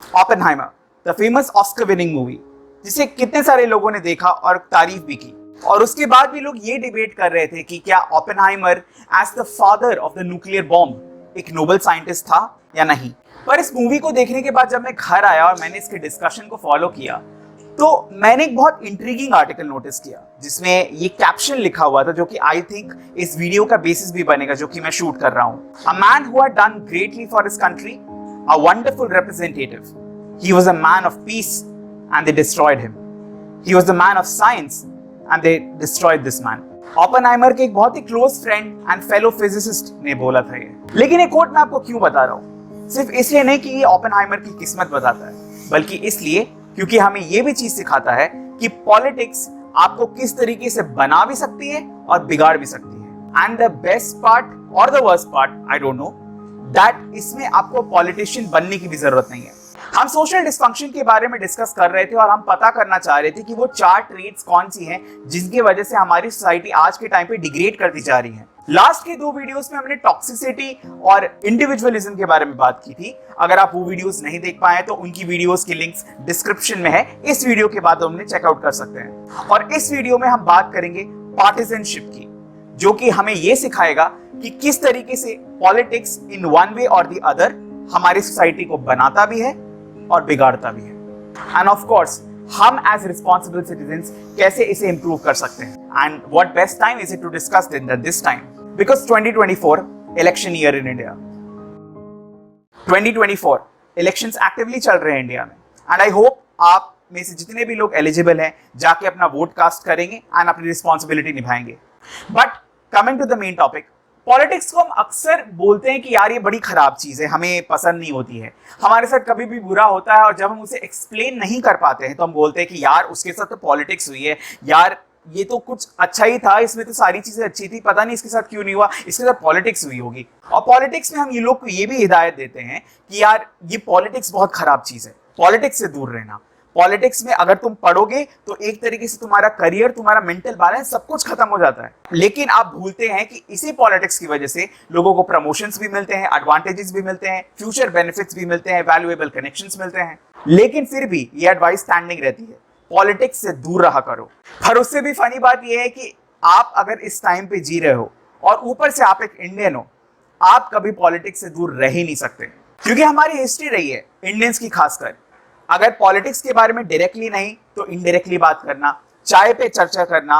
Oppenheimer, the famous Oscar winning movie, जिसे कितने सारे लोगों ने देखा और तारीफ भी की, और उसके बाद भी लोग ये डिबेट कर रहे थे कि क्या Oppenheimer as the father of the nuclear bomb एक नोबेल साइंटिस्ट था या नहीं। पर इस मूवी को देखने के बाद जब मैं घर आया और मैंने इसके डिस्कशन को फॉलो किया, तो मैंने एक बहुत इंट्रीगिंग आर्टिकल नोटिस किया जिसमें ये कैप्शन लिखा हुआ था, जो कि आई थिंक इस वीडियो का बेसिस भी बनेगा जो कि मैं शूट कर रहा हूं। A man who had done greatly for his country, a wonderful representative, he was a man of peace and they destroyed him. He was the man of science and they destroyed this man. Oppenheimer के एक बहुत ही close friend and fellow physicist ने बोला था ये। लेकिन ये कोट मैं आपको क्यों बता रहा हूँ, सिर्फ इसलिए नहीं कि ये ओपेनहाइमर की किस्मत बताता है, बल्कि इसलिए क्योंकि हमें ये भी चीज सिखाता है कि पॉलिटिक्स आपको किस तरीके से बना भी सकती है और बिगाड़ भी सकती है। एंड द बेस्ट पार्ट और the worst part, I don't know, that इसमें आपको पॉलिटिशियन बनने की भी जरूरत नहीं है। हम सोशल डिस्फंक्शन के बारे में डिस्कस कर रहे थे और हम पता करना चाह रहे थे कि वो 4 ट्रेट्स कौन सी हैं जिनकी वजह से हमारी सोसाइटी आज के टाइम पे डिग्रेड करती जा रही है। लास्ट के 2 वीडियोस में हमने टॉक्सिसिटी और इंडिविजुअलिज्म के बारे में बात की थी। अगर आप वो वीडियोस नहीं देख पाए तो उनकी वीडियोस की लिंक्स डिस्क्रिप्शन में है, इस वीडियो के बाद हमने चेकआउट कर सकते हैं। और इस वीडियो में हम बात करेंगे पार्टिजनशिप की, जो कि हमें ये सिखाएगा कि किस तरीके से पॉलिटिक्स इन वन वे और द अदर हमारी सोसाइटी को बनाता भी है और बिगाड़ता भी है। एंड ऑफ कोर्स हम एज रिस्पॉन्सिबल सिटीजंस कैसे इसे इंप्रूव कर सकते हैं। And what best time is it to discuss this time, because 2024 election year in India. 2024 elections actively चल रहे हैं इंडिया में, एंड आई होप आप में से जितने भी लोग एलिजिबल हैं जाके अपना वोट कास्ट करेंगे एंड अपनी रिस्पॉन्सिबिलिटी निभाएंगे। But coming to the main topic, politics को हम अक्सर बोलते हैं कि यार ये बड़ी खराब चीज है, हमें पसंद नहीं होती है, हमारे साथ कभी भी बुरा होता है और जब हम उसे एक्सप्लेन नहीं कर पाते हैं तो हम बोलते हैं कि यार उसके साथ तो पॉलिटिक्स हुई है, यार ये तो कुछ अच्छा ही था, इसमें तो सारी चीजें अच्छी थी, पता नहीं इसके साथ क्यों नहीं हुआ, इसके साथ पॉलिटिक्स हुई होगी। और पॉलिटिक्स में हम ये लोग को ये भी हिदायत देते हैं कि यार ये पॉलिटिक्स बहुत खराब चीज है, पॉलिटिक्स से दूर रहना। पॉलिटिक्स में अगर तुम पढ़ोगे तो एक तरीके से तुम्हारा करियर, तुम्हारा मेंटल बैलेंस सब कुछ खत्म हो जाता है। लेकिन आप भूलते हैं कि इसी पॉलिटिक्स की वजह से लोगों को प्रमोशंस भी मिलते हैं, एडवांटेजेस भी मिलते हैं, फ्यूचर बेनिफिट्स भी मिलते हैं, वैल्यूएबल कनेक्शंस मिलते हैं। लेकिन फिर भी ये एडवाइस स्टैंडिंग रहती है, पॉलिटिक्स से दूर रहा करो। पर उससे भी फनी बात यह है कि आप अगर इस टाइम पे जी रहे हो और ऊपर से आप एक इंडियन हो, आप कभी पॉलिटिक्स से दूर रह ही नहीं सकते, क्योंकि हमारी हिस्ट्री रही है इंडियंस की खासकर, अगर पॉलिटिक्स के बारे में डायरेक्टली नहीं तो इनडायरेक्टली बात करना, चाय पे चर्चा करना,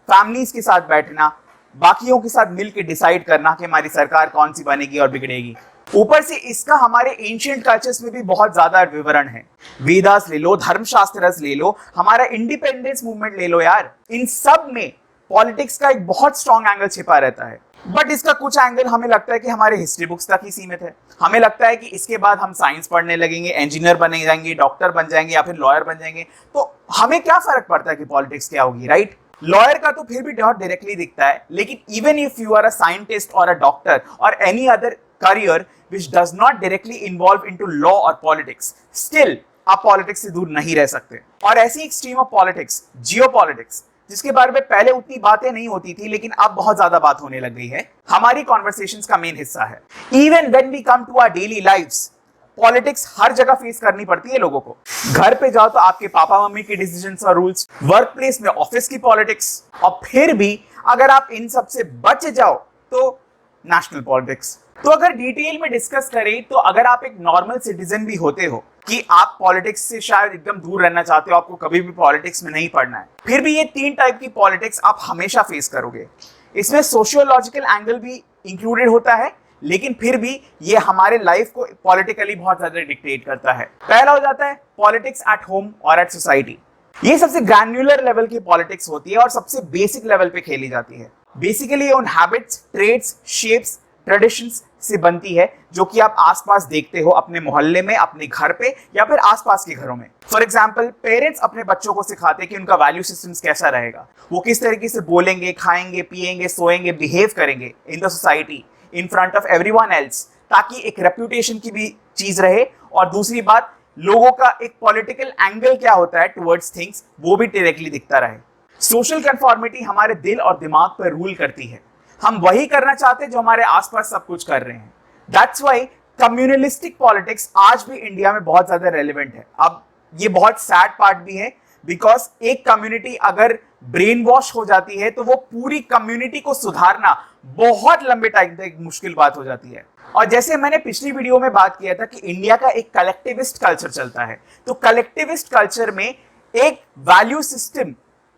फैमिलीज के साथ बैठना, बाकियों के साथ मिलकर डिसाइड करना कि हमारी सरकार कौन सी बनेगी और बिगड़ेगी। ऊपर से इसका हमारे एंशिएंट कल्चर्स में भी बहुत ज्यादा विवरण है। वेदास ले लो, धर्मशास्त्र ले लो, हमारा इंडिपेंडेंस मूवमेंट ले लो, यार इन सब में पॉलिटिक्स का एक बहुत स्ट्रॉन्ग एंगल छिपा रहता है। बट इसका कुछ एंगल हमें लगता है कि हमारे हिस्ट्री बुक्स तक ही सीमित है। हमें लगता है कि इसके बाद हम साइंस पढ़ने लगेंगे, इंजीनियर बने जाएंगे, डॉक्टर बन जाएंगे या फिर लॉयर बन जाएंगे, तो हमें क्या फर्क पड़ता है कि पॉलिटिक्स क्या होगी, राइट? लॉयर का तो फिर भी डॉट डायरेक्टली दिखता है, लेकिन even if you are a scientist और अ डॉक्टर और any other career which does not directly involve into law or politics, still आप पॉलिटिक्स से दूर नहीं रह सकते। और ऐसी एक स्ट्रीम ऑफ पॉलिटिक्स, जियोपॉलिटिक्स, जिसके बारे में पहले उतनी बातें नहीं होती थी लेकिन अब बहुत ज्यादा बात होने लग गई है, हमारी कॉन्वर्सेशंस का मेन हिस्सा है। Even when we come to our daily lives, politics हर जगह फेस करनी पड़ती है लोगों को। घर पे जाओ तो आपके पापा मम्मी के डिसीजंस और रूल्स, वर्क प्लेस में ऑफिस की पॉलिटिक्स, और फिर भी अगर आप इन सब से बच जाओ तो नेशनल पॉलिटिक्स। तो अगर डिटेल में डिस्कस करें तो अगर आप एक नॉर्मल सिटीजन भी होते हो कि आप पॉलिटिक्स से शायद एकदम दूर रहना चाहते हो, आपको कभी भी पॉलिटिक्स में नहीं पढ़ना है, फिर भी ये 3 टाइप की पॉलिटिक्स आप हमेशा फेस करोगे। इसमें सोशियोलॉजिकल एंगल भी इंक्लूडेड होता है, लेकिन फिर भी ये हमारे लाइफ को पॉलिटिकली बहुत ज्यादा डिक्टेट करता है। पहला हो जाता है पॉलिटिक्स एट होम और एट सोसाइटी। ये सबसे ग्रैन्युलर लेवल की पॉलिटिक्स होती है और सबसे बेसिक लेवल पे खेली जाती है। बेसिकली उन हैबिट्स, ट्रेड्स, शेप्स, ट्रेडिशंस से बनती है जो कि आप आसपास देखते हो अपने मोहल्ले में, अपने घर पे या फिर आसपास के घरों में। फॉर एग्जांपल, पेरेंट्स अपने बच्चों को सिखाते हैं कि उनका वैल्यू सिस्टम्स कैसा रहेगा, वो किस तरीके से बोलेंगे, खाएंगे, पिएंगे, सोएंगे, बिहेव करेंगे in the society, in front of everyone else, ताकि एक रेप्यूटेशन की भी चीज रहे। और दूसरी बात, लोगों का एक पॉलिटिकल एंगल क्या होता है टुवर्ड्स थिंग्स, वो भी डायरेक्टली दिखता रहे। सोशल कंफॉर्मिटी हमारे दिल और दिमाग पर रूल करती है। हम वही करना चाहते हैं जो हमारे आसपास सब कुछ कर रहे हैं। दैट्स व्हाई कम्युनलिस्टिक पॉलिटिक्स आज भी इंडिया में बहुत ज्यादा रेलिवेंट है। अब ये बहुत सैड पार्ट भी है, बिकॉज एक कम्युनिटी अगर ब्रेन वॉश हो जाती है तो वो पूरी कम्युनिटी को सुधारना बहुत लंबे टाइम तक मुश्किल बात हो जाती है। और जैसे मैंने पिछली वीडियो में बात किया था कि इंडिया का एक कलेक्टिविस्ट कल्चर चलता है, तो कलेक्टिविस्ट कल्चर में एक वैल्यू सिस्टम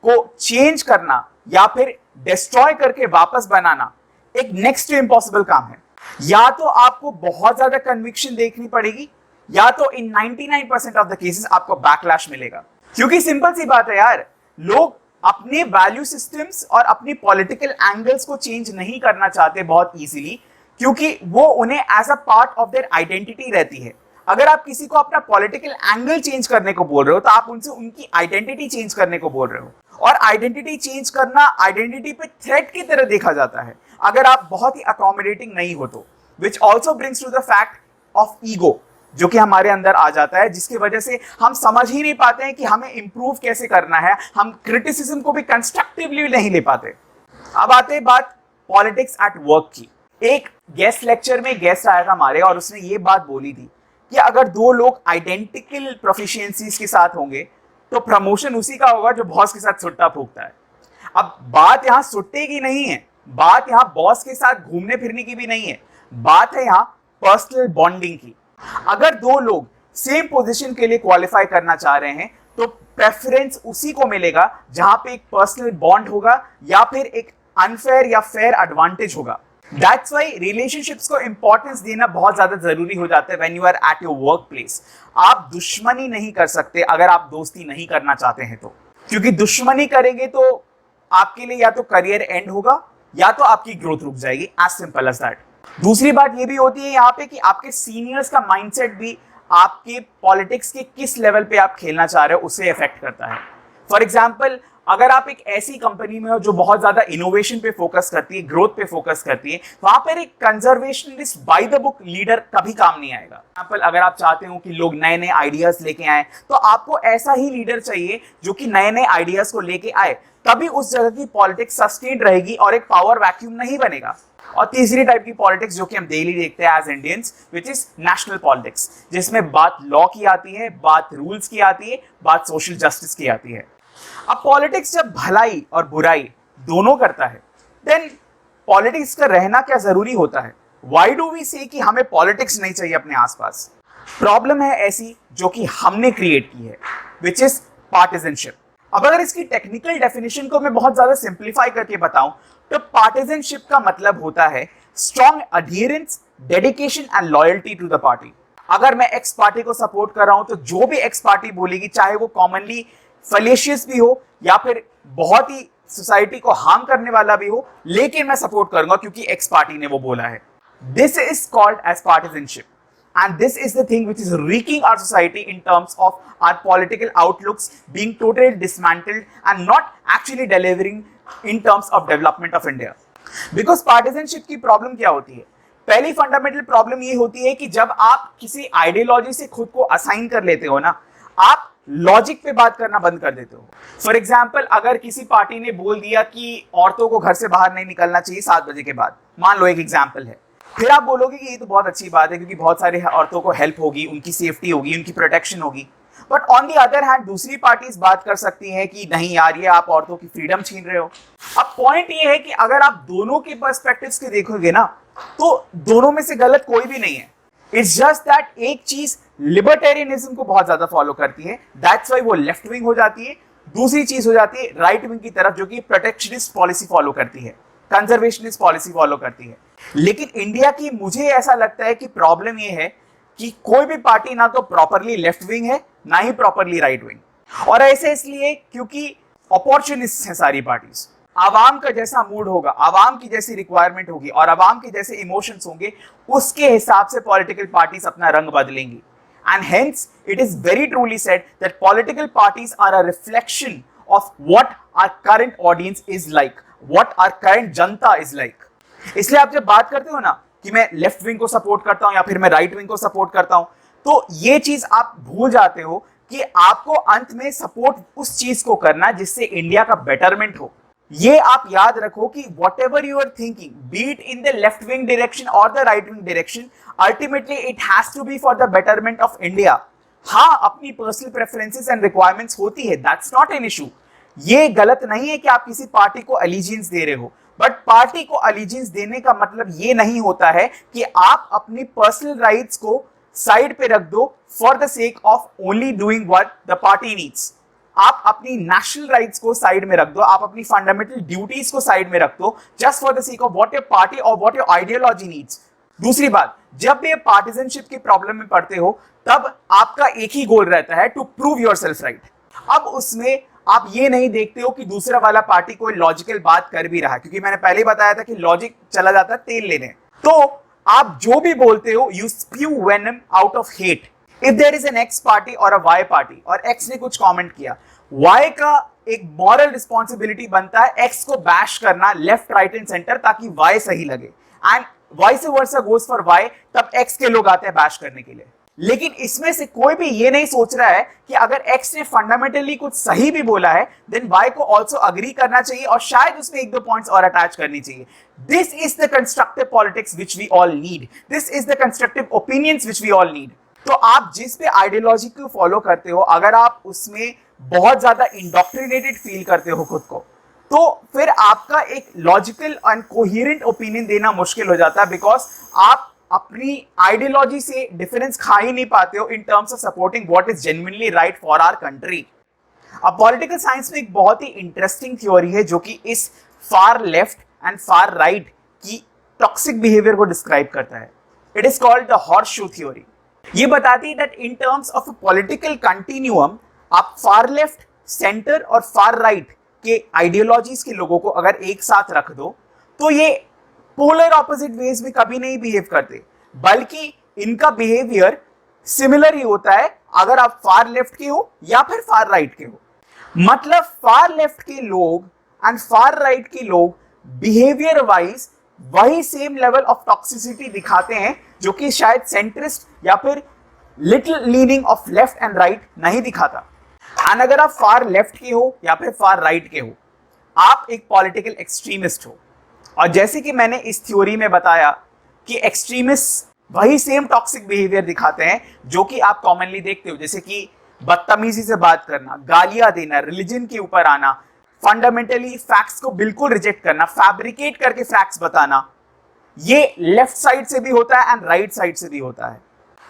को चेंज करना या फिर डिस्ट्रॉय करके वापस बनाना एक नेक्स्ट टू इम्पॉसिबल काम है। या तो आपको बहुत ज्यादा कन्विक्शन देखनी पड़ेगी, या तो इन 99% ऑफ द केसेस आपको बैकलैश मिलेगा। क्योंकि सिंपल सी बात है यार, लोग अपने वैल्यू सिस्टम्स और अपनी पॉलिटिकल एंगल्स को चेंज नहीं करना चाहते बहुत इजीली, क्योंकि वो उन्हें as a part of their identity रहती है। अगर आप किसी को अपना पॉलिटिकल एंगल चेंज करने को बोल रहे हो तो आप उनसे उनकी आइडेंटिटी चेंज करने को बोल रहे हो, और आइडेंटिटी चेंज करना आइडेंटिटी पे थ्रेट की तरह देखा जाता है अगर आप बहुत ही अकोमोडेटिंग नहीं हो तो, which also brings to the fact of ego, जो कि हमारे अंदर आ जाता है, जिसकी वजह से हम समझ ही नहीं पाते हैं कि हमें इंप्रूव कैसे करना है, हम क्रिटिसिज्म को भी कंस्ट्रक्टिवली नहीं ले पाते। अब आते हैं बात पॉलिटिक्स एट वर्क की। एक गेस्ट लेक्चर में गेस्ट आया था हमारे, और उसने ये बात बोली थी कि अगर दो लोग आइडेंटिकल प्रोफिशिएंसीज के साथ होंगे तो प्रमोशन उसी का होगा जो बॉस के साथ सुट्टा फूकता है। अब बात यहां सुट्टे की नहीं है, बात यहां बॉस के साथ घूमने फिरने की भी नहीं है, बात है यहां पर्सनल बॉन्डिंग की। अगर दो लोग सेम पोजीशन के लिए क्वालिफाई करना चाह रहे हैं तो प्रेफरेंस उसी को मिलेगा जहां पे एक पर्सनल बॉन्ड होगा या फिर एक अनफेयर या फेयर एडवांटेज होगा। दैट्स व्हाई रिलेशनशिप्स को इंपॉर्टेंस देना बहुत ज्यादा जरूरी हो जाता है when you are at your workplace. आप दुश्मनी नहीं कर सकते अगर आप दोस्ती नहीं करना चाहते हैं तो, क्योंकि दुश्मनी करेंगे तो आपके लिए या तो करियर एंड होगा या तो आपकी ग्रोथ रुक जाएगी, एज सिंपल एज दैट। दूसरी बात ये भी होती है यहाँ पे कि आपके सीनियर्स का माइंडसेट भी आपके पॉलिटिक्स के किस लेवल पे आप खेलना चाह रहे हो उससे इफेक्ट करता है। फॉर एग्जाम्पल, अगर आप एक ऐसी कंपनी में हो जो बहुत ज्यादा इनोवेशन पे फोकस करती है, ग्रोथ पे फोकस करती है, वहां पर एक conservationist by the book leader कभी काम नहीं आएगा। एग्जाम्पल, अगर आप चाहते हो कि लोग नए नए आइडियाज लेके आए तो आपको ऐसा ही लीडर चाहिए जो कि नए नए आइडियाज को लेके आए, तभी उस जगह की पॉलिटिक्स सस्टेन्ड रहेगी और एक पावर वैक्यूम नहीं बनेगा। और तीसरी टाइप की पॉलिटिक्स जो कि हम डेली देखते हैं as Indians, which is national politics, जिसमें बात लॉ की आती है, बात रूल्स की आती है, बात सोशल जस्टिस की आती है। अब पॉलिटिक्स जब भलाई और बुराई दोनों करता है, देन पॉलिटिक्स का रहना क्या जरूरी होता है? व्हाई डू वी से कि हमें पॉलिटिक्स नहीं चाहिए अपने आसपास? प्रॉब्लम है ऐसी जो कि हमने क्रिएट की है, विच इज पार्टिजनशिप। अब अगर इसकी टेक्निकल डेफिनेशन को मैं बहुत ज्यादा सिंप्लीफाई करके बताऊं तो पार्टिजनशिप का मतलब होता है strong adherence, dedication and loyalty to the party. अगर मैं एक्स पार्टी को सपोर्ट कर रहा हूं तो जो भी एक्स पार्टी बोलेगी, चाहे वो कॉमनली फैलेशियस भी हो या फिर बहुत ही सोसाइटी को हार्म करने वाला भी हो, लेकिन मैं सपोर्ट करूंगा क्योंकि एक्स पार्टी ने वो बोला है। This is called as partisanship, and this is the thing which is wreaking our society in terms of our political outlooks being totally dismantled and not actually delivering in terms of development of India. Because partisanship की problem क्या होती है? पहली fundamental problem ये होती है कि जब आप किसी आइडियोलॉजी से खुद को असाइन कर लेते हो ना, आप लॉजिक पे बात करना बंद कर देते हो। फॉर एग्जाम्पल, अगर किसी पार्टी ने बोल दिया कि औरतों को घर से बाहर नहीं निकलना चाहिए 7 बजे के बाद, मान लो एक एग्जाम्पल है, फिर आप बोलोगे कि ये तो बहुत अच्छी बात है क्योंकि बहुत सारे औरतों को हेल्प होगी, उनकी सेफ्टी होगी, उनकी प्रोटेक्शन होगी। But on the other hand दूसरी पार्टीज बात कर सकती हैं कि नहीं यार, ये आप औरतों की फ्रीडम छीन रहे हो। अब पॉइंट ये है कि अगर आप दोनों के पर्सपेक्टिव्स के देखोगे ना, तो दोनों में से गलत कोई भी नहीं है। इट्स जस्ट दैट एक चीज लिबर्टेरियनिज्म को बहुत ज्यादा फॉलो करती है, दैट्स व्हाई वो लेफ्ट विंग हो जाती है। दूसरी चीज हो जाती है राइट विंग की तरफ, जो कि प्रोटेक्शनिस्ट पॉलिसी फॉलो करती है, कंजर्वेशनिस्ट पॉलिसी फॉलो करती है। लेकिन इंडिया की मुझे ऐसा लगता है कि प्रॉब्लम यह है कि कोई भी पार्टी ना तो प्रॉपरली लेफ्ट विंग है, ना ही प्रॉपरली राइट विंग। और ऐसे इसलिए क्योंकि अपॉर्चुनिस्ट है सारी पार्टीज। आवाम का जैसा मूड होगा, आवाम की जैसी रिक्वायरमेंट होगी और आवाम के जैसे इमोशंस होंगे, उसके हिसाब से पॉलिटिकल पार्टीज अपना रंग बदलेंगी। And hence it is very truly said that political parties are a reflection of what our current audience is like, what our current janata is like. इसलिए आप जब बात करते हो ना कि मैं लेफ्ट विंग को सपोर्ट करता हूं या फिर मैं राइट विंग को सपोर्ट करता हूं, तो ये चीज आप भूल जाते हो कि आपको अंत में सपोर्ट उस चीज को करना है जिससे इंडिया का बेटरमेंट हो। ये आप याद रखो कि whatever you are thinking, be it in the left wing direction और the right wing direction, ultimately it has to be for the betterment of India. हाँ, अपनी पर्सनल प्रेफरेंसेस एंड रिक्वायरमेंट्स होती है, दैट्स नॉट एन इशू। ये गलत नहीं है कि आप किसी पार्टी को अलीजियंस दे रहे हो, बट पार्टी को अलीजियंस देने का मतलब ये नहीं होता है कि आप अपनी पर्सनल राइट्स को साइड पे रख दो for the sake of only doing what the party needs. आप अपनी नेशनल राइट्स को साइड में रख दो, आप अपनी फंडामेंटल ड्यूटीज को साइड में रख दो just for the sake of what your party और व्हाट योर आइडियोलॉजी नीड्स। दूसरी बात, जब भी पार्टिजनशिप की प्रॉब्लम में पड़ते हो तब आपका एक ही गोल रहता है, टू प्रूव योरसेल्फ राइट। अब उसमें आप ये नहीं देखते हो कि दूसरा वाला पार्टी कोई लॉजिकल बात कर भी रहा है, क्योंकि मैंने पहले बताया था कि लॉजिक चला जाता है तेल लेने। तो आप जो भी बोलते हो, you spew venom out of hate. If there is an X party और अ वाई पार्टी, और एक्स ने कुछ कमेंट किया, वाई का एक मॉरल रिस्पॉन्सिबिलिटी बनता है एक्स को बैश करना लेफ्ट राइट एंड सेंटर, ताकि वाई सही लगे, and vice versa goes for Y, तब एक्स के लोग आते हैं बैश करने के लिए। लेकिन इसमें से कोई भी ये नहीं सोच रहा है कि अगर एक्स ने फंडामेंटली कुछ सही भी बोला है, देन वाई को ऑल्सो अग्री करना चाहिए और शायद उसमें एक दो पॉइंट्स और अटैच करनी चाहिए। This is the constructive politics which we all need, this is the constructive opinions which we all need. तो आप जिस पे आइडियोलॉजी को फॉलो करते हो, अगर आप उसमें बहुत ज्यादा इंडोक्ट्रिनेटेड फील करते हो खुद को, तो फिर आपका एक लॉजिकल एंड कोहेरेंट ओपिनियन देना मुश्किल हो जाता है, बिकॉज आप अपनी आइडियोलॉजी से डिफरेंस खा ही नहीं पाते हो in terms of supporting what is genuinely right for our country. अब पॉलिटिकल साइंस में एक बहुत ही इंटरेस्टिंग थ्योरी है जो कि इस far left and far right की टॉक्सिक बिहेवियर को डिस्क्राइब करता है। It is called the horseshoe theory. ये बताती है that in terms of a political continuum, आप फार लेफ्ट, सेंटर और फार राइट के आइडियोलॉजीज के लोगों को अगर एक साथ रख दो, तो ये पोलर ऑपोजिट वेज में कभी नहीं बिहेव करते, बल्कि इनका बिहेवियर सिमिलर ही होता है अगर आप फार लेफ्ट के हो या फिर फार राइट के हो। मतलब फार लेफ्ट के लोग एंड फार राइट के लोग बिहेवियर वाइज वही सेम लेवल ऑफ टॉक्सिसिटी दिखाते हैं जो कि शायद सेंट्रिस्ट या फिर little leaning of left and right नहीं दिखाता। एंड अगर आप फार लेफ्ट के हो या फिर फार राइट के हो, आप एक पॉलिटिकल एक्सट्रीमिस्ट हो। और जैसे कि मैंने इस थ्योरी में बताया कि एक्सट्रीमिस्ट वही सेम टॉक्सिक बिहेवियर दिखाते हैं जो कि आप कॉमनली देखते हो, जैसे कि बदतमीजी से बात करना, गालियां देना, रिलीजन के ऊपर आना, फंडामेंटली फैक्ट्स को बिल्कुल रिजेक्ट करना, फैब्रिकेट करके फैक्ट्स बताना। ये लेफ्ट साइड से भी होता है एंड राइट साइड से भी होता है।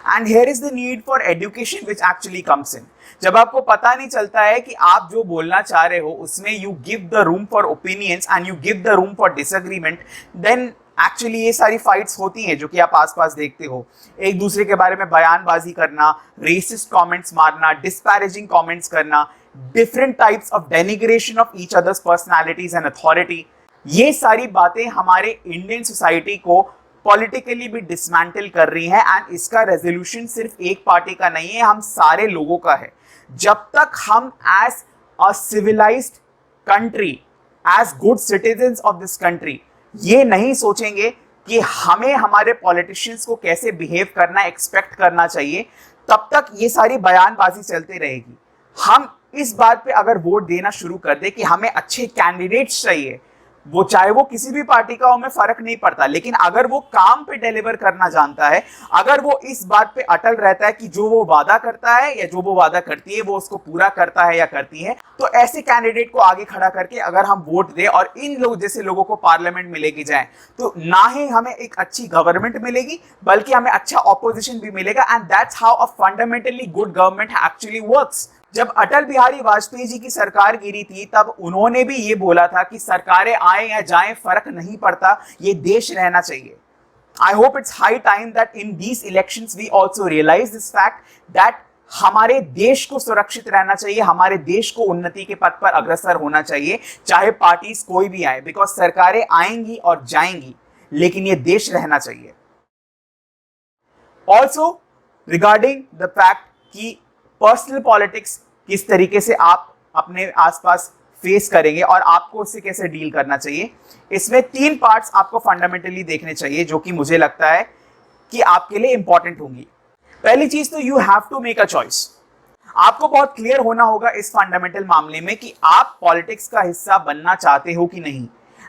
And here is the need for education which actually comes in. जब आपको पता नहीं चलता है कि आप जो बोलना चाह रहे हो उसमें you give the room for opinions and you give the room for disagreement, then actually ये सारी फाइट्स होती हैं जो कि आप आसपास देखते हो। एक दूसरे के बारे में बयानबाजी करना, रेसिस्ट कमेंट्स मारना, डिस्पैरेजिंग कमेंट्स करना, different types of denigration of each others personalities and authority. ये सारी बातें हमारे इंडियन सोसाइटी को पॉलिटिकली भी डिसमेंटल कर रही है, एंड इसका रेजोल्यूशन सिर्फ एक पार्टी का नहीं है, हम सारे लोगों का है। जब तक हम as a civilised country, as good citizens of this country ये नहीं सोचेंगे कि हमें हमारे पॉलिटिशियंस को कैसे बिहेव करना एक्सपेक्ट करना चाहिए, तब तक ये सारी बयानबाजी चलती रहेगी। हम इस बात पे अगर वोट देना शुरू कर दे कि हमें अच्छे कैंडिडेट्स चाहिए, वो चाहे वो किसी भी पार्टी का हो, हमें फर्क नहीं पड़ता, लेकिन अगर वो काम पे डिलीवर करना जानता है, अगर वो इस बात पे अटल रहता है कि जो वो वादा करता है या जो वो वादा करती है वो उसको पूरा करता है या करती है, तो ऐसे कैंडिडेट को आगे खड़ा करके अगर हम वोट दें और इन लोग जैसे लोगों को पार्लियामेंट में लेके जाएं, तो ना ही हमें एक अच्छी गवर्नमेंट मिलेगी बल्कि हमें अच्छा ऑपोजिशन भी मिलेगा। And that's how a fundamentally good government actually works. जब अटल बिहारी वाजपेयी जी की सरकार गिरी थी तब उन्होंने भी ये बोला था कि सरकारें आए या जाएं फर्क नहीं पड़ता, ये देश रहना चाहिए। I hope it's high time that in these elections we also realise this fact that हमारे देश को सुरक्षित रहना चाहिए, हमारे देश को उन्नति के पथ पर अग्रसर होना चाहिए, चाहे पार्टीज कोई भी आए, बिकॉज सरकारें आएंगी और जाएंगी लेकिन ये देश रहना चाहिए। ऑल्सो रिगार्डिंग द फैक्ट कि पर्सनल पॉलिटिक्स किस तरीके से आप अपने आसपास फेस करेंगे और आपको उससे कैसे डील करना चाहिए, इसमें 3 पार्ट्स आपको फंडामेंटली देखने चाहिए जो कि मुझे लगता है कि आपके लिए इंपॉर्टेंट होंगी। पहली चीज तो you have to make a choice. आपको बहुत क्लियर होना होगा इस फंडामेंटल मामले में कि आप पॉलिटिक्स का हिस्सा बनना चाहते हो कि नहीं।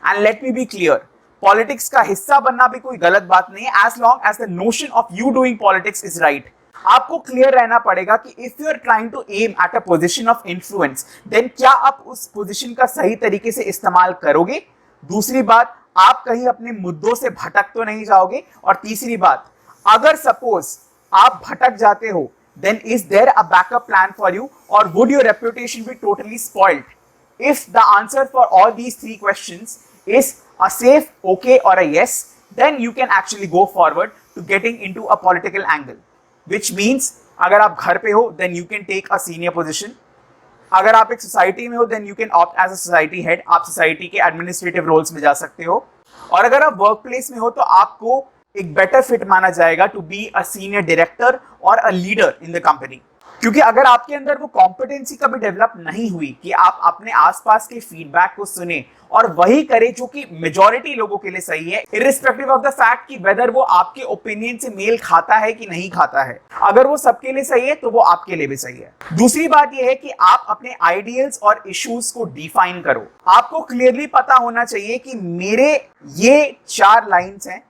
And let me be clear, politics का हिस्सा बनना भी कोई गलत बात नहीं है, as long as the notion of you doing politics is right. आपको क्लियर रहना पड़ेगा कि if you are trying to aim at a position of influence, then क्या आप उस पोजीशन का सही तरीके से इस्तेमाल करोगे। दूसरी बात, आप कहीं अपने मुद्दों से भटक तो नहीं जाओगे। और तीसरी बात, अगर सपोज आप भटक जाते हो, then is there a backup plan for you, or would your reputation be totally spoiled? If the answer for all these three questions is a safe okay or a yes, then you can actually go forward to getting into a political angle, which means अगर आप घर पे हो then you can take a senior position, अगर आप एक society में हो then you can opt as a society head, आप सोसाइटी के एडमिनिस्ट्रेटिव रोल्स में जा सकते हो, और अगर आप वर्क प्लेस में हो तो आपको एक बेटर फिट माना जाएगा to be a senior director और a leader in the company. क्योंकि अगर आपके अंदर वो कॉम्पिटेंसी कभी डेवलप नहीं हुई कि आप अपने आसपास के फीडबैक को सुने और वही करें जो कि मेजॉरिटी लोगों के लिए सही है, इर्रिस्पेक्टिव ऑफ द फैक्ट कि वेदर वो आपके ओपिनियन से मेल खाता है कि नहीं खाता है, अगर वो सबके लिए सही है तो वो आपके लिए भी सही है। दूसरी बात यह है कि आप अपने आइडियल्स और इश्यूज को डिफाइन करो। आपको क्लियरली पता होना चाहिए कि मेरे ये 4 लाइन्स हैं,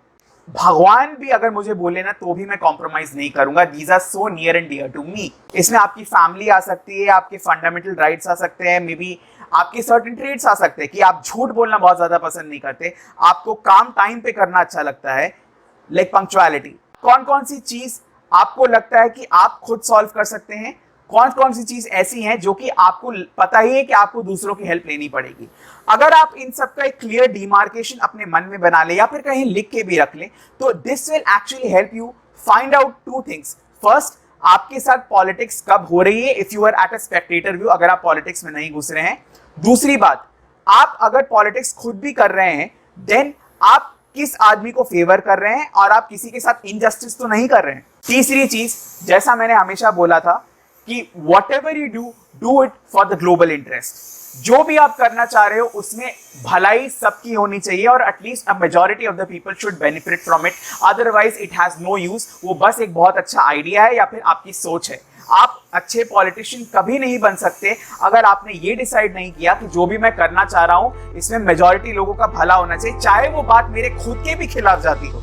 भगवान भी अगर मुझे बोले ना तो भी मैं कॉम्प्रोमाइज नहीं करूंगा। These are so near and dear to me. इसमें आपकी फैमिली आ सकती है, आपके फंडामेंटल राइट्स आ सकते हैं, मे बी आपके सर्टेन ट्रेड्स आ सकते हैं कि आप झूठ बोलना बहुत ज्यादा पसंद नहीं करते, आपको काम टाइम पे करना अच्छा लगता है, लाइक पंक्चुअलिटी। कौन कौन सी चीज आपको लगता है कि आप खुद सॉल्व कर सकते हैं, कौन कौन सी चीज ऐसी हैं जो कि आपको पता ही है कि आपको दूसरों की हेल्प लेनी पड़ेगी। अगर आप इन सब का एक क्लियर डिमार्केशन अपने मन में बना ले या फिर कहीं लिख के भी रख ले, तो this will actually help you find out 2 things. First, आपके साथ पॉलिटिक्स कब हो रही है, if you are at a spectator view, अगर आप पॉलिटिक्स में नहीं घुस रहे हैं। दूसरी बात, आप अगर पॉलिटिक्स खुद भी कर रहे हैं, देन आप किस आदमी को फेवर कर रहे हैं और आप किसी के साथ इनजस्टिस तो नहीं कर रहे हैं। तीसरी चीज, जैसा मैंने हमेशा बोला था कि whatever you do, do it for the global interest। जो भी आप करना चाह रहे हो उसमें भलाई सबकी होनी चाहिए और at least a majority of the people should benefit from it, otherwise it has no use. वो बस एक बहुत अच्छा आइडिया है या फिर आपकी सोच है। आप अच्छे पॉलिटिशियन कभी नहीं बन सकते अगर आपने ये डिसाइड नहीं किया कि जो भी मैं करना चाह रहा हूं इसमें मेजॉरिटी लोगों का भला होना चाहिए, चाहे वो बात मेरे खुद के भी खिलाफ जाती हो।